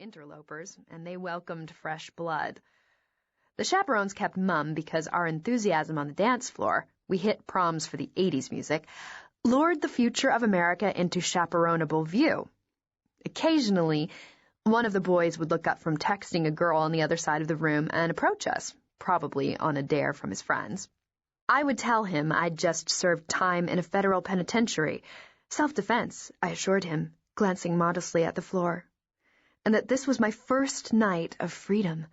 interlopers, and they welcomed fresh blood. The chaperones kept mum because our enthusiasm on the dance floor, we hit proms for the 80s music, lured the future of America into chaperonable view. Occasionally, one of the boys would look up from texting a girl on the other side of the room and approach us, probably on a dare from his friends. I would tell him I'd just served time in a federal penitentiary. Self-defense, I assured him, glancing modestly at the floor. And that this was my first night of freedom.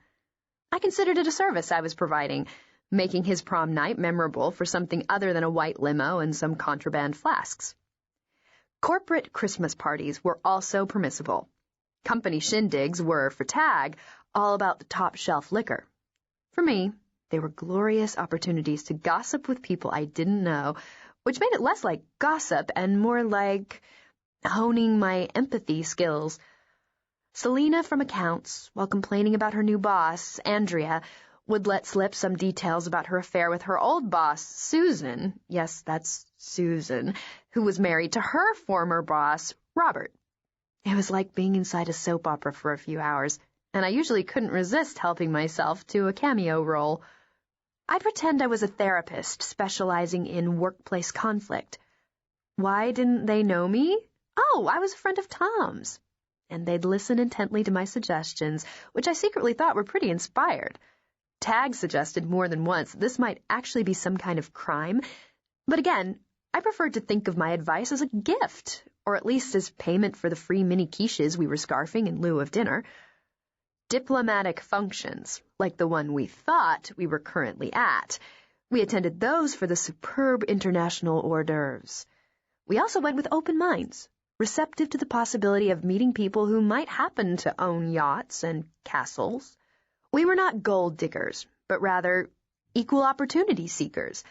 I considered it a service I was providing, making his prom night memorable for something other than a white limo and some contraband flasks. Corporate Christmas parties were also permissible. Company shindigs were, for Tag, all about the top-shelf liquor. For me, they were glorious opportunities to gossip with people I didn't know, which made it less like gossip and more like honing my empathy skills. Selena from accounts, while complaining about her new boss, Andrea, would let slip some details about her affair with her old boss, Susan. Yes, that's Susan, who was married to her former boss, Robert. It was like being inside a soap opera for a few hours, and I usually couldn't resist helping myself to a cameo role. I'd pretend I was a therapist specializing in workplace conflict. Why didn't they know me? Oh, I was a friend of Tom's. And they'd listen intently to my suggestions, which I secretly thought were pretty inspired. Tag suggested more than once this might actually be some kind of crime, but again, I preferred to think of my advice as a gift, or at least as payment for the free mini quiches we were scarfing in lieu of dinner. Diplomatic functions, like the one we thought we were currently at, we attended those for the superb international hors d'oeuvres. We also went with open minds, receptive to the possibility of meeting people who might happen to own yachts and castles. We were not gold diggers, but rather equal opportunity seekers.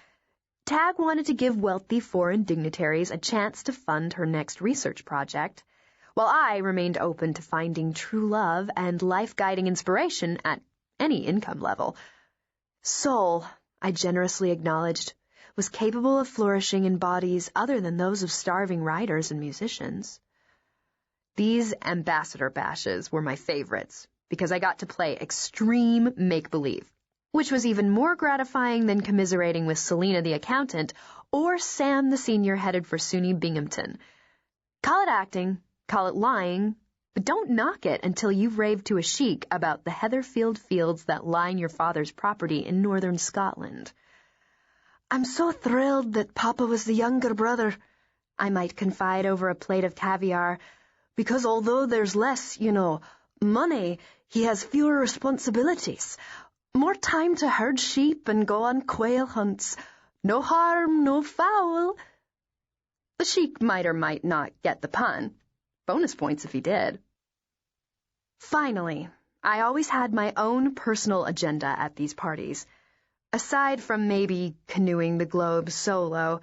Tag wanted to give wealthy foreign dignitaries a chance to fund her next research project, while I remained open to finding true love and life-guiding inspiration at any income level. Soul, I generously acknowledged, was capable of flourishing in bodies other than those of starving writers and musicians. These ambassador bashes were my favorites, because I got to play extreme make-believe, which was even more gratifying than commiserating with Selena the accountant or Sam the senior headed for SUNY Binghamton. Call it acting, call it lying, but don't knock it until you've raved to a sheik about the Heatherfield fields that line your father's property in northern Scotland. "I'm so thrilled that Papa was the younger brother," I might confide over a plate of caviar, "because although there's less, money, he has fewer responsibilities. More time to herd sheep and go on quail hunts. No harm, no foul." The sheik might or might not get the pun. Bonus points if he did. Finally, I always had my own personal agenda at these parties. Aside from maybe canoeing the globe solo,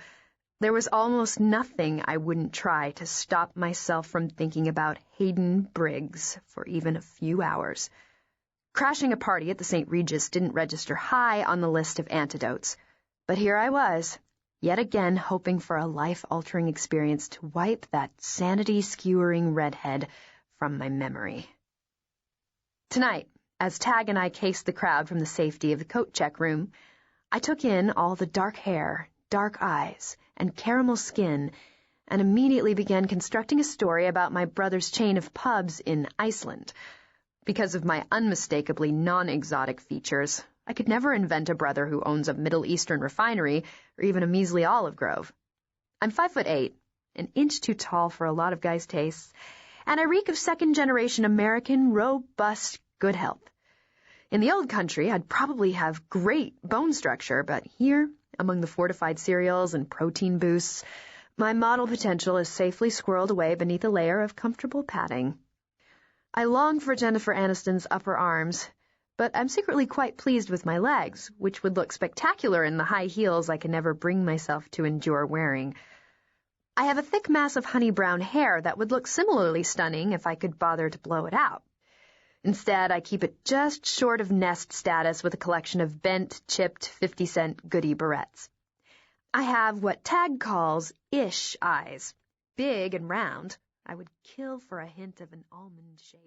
there was almost nothing I wouldn't try to stop myself from thinking about Hayden Briggs for even a few hours. Crashing a party at the St. Regis didn't register high on the list of antidotes, but here I was, yet again hoping for a life-altering experience to wipe that sanity-skewering redhead from my memory. Tonight, as Tag and I cased the crowd from the safety of the coat check room, I took in all the dark hair, dark eyes, and caramel skin, and immediately began constructing a story about my brother's chain of pubs in Iceland. Because of my unmistakably non-exotic features, I could never invent a brother who owns a Middle Eastern refinery or even a measly olive grove. I'm 5'8", an inch too tall for a lot of guys' tastes, and I reek of second-generation American, robust good health. In the old country, I'd probably have great bone structure, but here, among the fortified cereals and protein boosts, my model potential is safely squirreled away beneath a layer of comfortable padding. I long for Jennifer Aniston's upper arms, but I'm secretly quite pleased with my legs, which would look spectacular in the high heels I can never bring myself to endure wearing. I have a thick mass of honey brown hair that would look similarly stunning if I could bother to blow it out. Instead, I keep it just short of nest status with a collection of bent, chipped 50-cent goodie barrettes. I have what Tag calls ish eyes, big and round. I would kill for a hint of an almond shape.